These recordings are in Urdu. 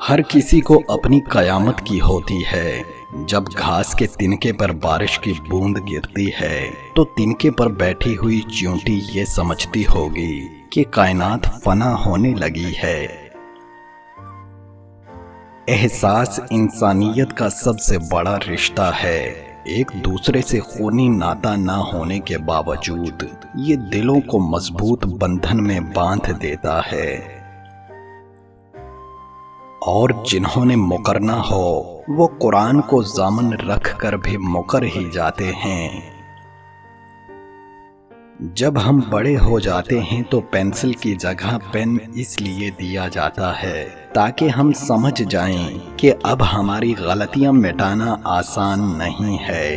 ہر کسی کو اپنی قیامت کی ہوتی ہے۔ جب گھاس کے تنکے پر بارش کی بوند گرتی ہے تو تنکے پر بیٹھی ہوئی چیونٹی یہ سمجھتی ہوگی کہ کائنات فنا ہونے لگی ہے۔ احساس انسانیت کا سب سے بڑا رشتہ ہے۔ ایک دوسرے سے خونی ناطہ نہ ہونے کے باوجود یہ دلوں کو مضبوط بندھن میں باندھ دیتا ہے، اور جنہوں نے مکرنا ہو وہ قرآن کو ضامن رکھ کر بھی مکر ہی جاتے ہیں۔ جب ہم بڑے ہو جاتے ہیں تو پینسل کی جگہ پین اس لیے دیا جاتا ہے تاکہ ہم سمجھ جائیں کہ اب ہماری غلطیاں مٹانا آسان نہیں ہے۔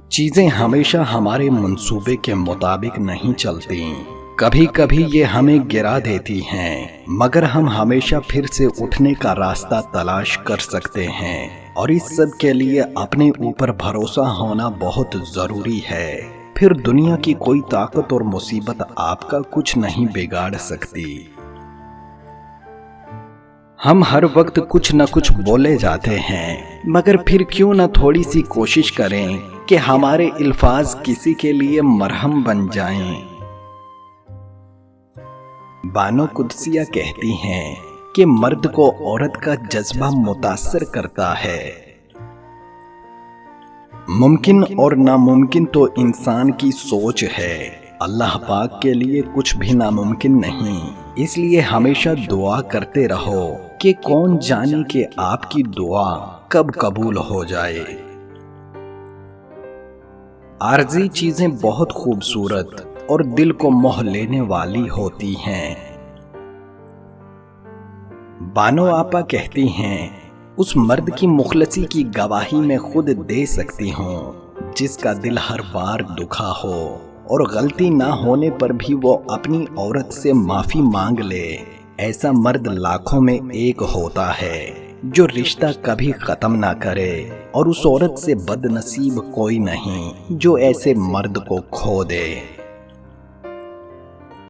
چیزیں ہمیشہ ہمارے منصوبے کے مطابق نہیں چلتی، کبھی کبھی یہ ہمیں گرا دیتی ہیں، مگر ہم ہمیشہ پھر سے اٹھنے کا راستہ تلاش کر سکتے ہیں، اور اس سب کے لیے اپنے اوپر بھروسہ ہونا بہت ضروری ہے۔ پھر دنیا کی کوئی طاقت اور مصیبت آپ کا کچھ نہیں بگاڑ سکتی۔ ہم ہر وقت کچھ نہ کچھ بولے جاتے ہیں، مگر پھر کیوں نہ تھوڑی سی کوشش کریں کہ ہمارے الفاظ کسی کے لیے مرہم بن جائیں۔ بانو قدسیہ کہتی ہیں کہ مرد کو عورت کا جذبہ متاثر کرتا ہے۔ ممکن اور ناممکن تو انسان کی سوچ ہے، اللہ پاک کے لیے کچھ بھی ناممکن نہیں، اس لیے ہمیشہ دعا کرتے رہو کہ کون جانے کہ آپ کی دعا کب قبول ہو جائے۔ عارضی چیزیں بہت خوبصورت اور دل کو موہ لینے والی ہوتی ہیں۔ بانو آپا کہتی ہیں، اس مرد کی مخلصی کی گواہی میں خود دے سکتی ہوں جس کا دل ہر بار دکھا ہو اور غلطی نہ ہونے پر بھی وہ اپنی عورت سے معافی مانگ لے۔ ایسا مرد لاکھوں میں ایک ہوتا ہے جو رشتہ کبھی ختم نہ کرے، اور اس عورت سے بد نصیب کوئی نہیں جو ایسے مرد کو کھو دے۔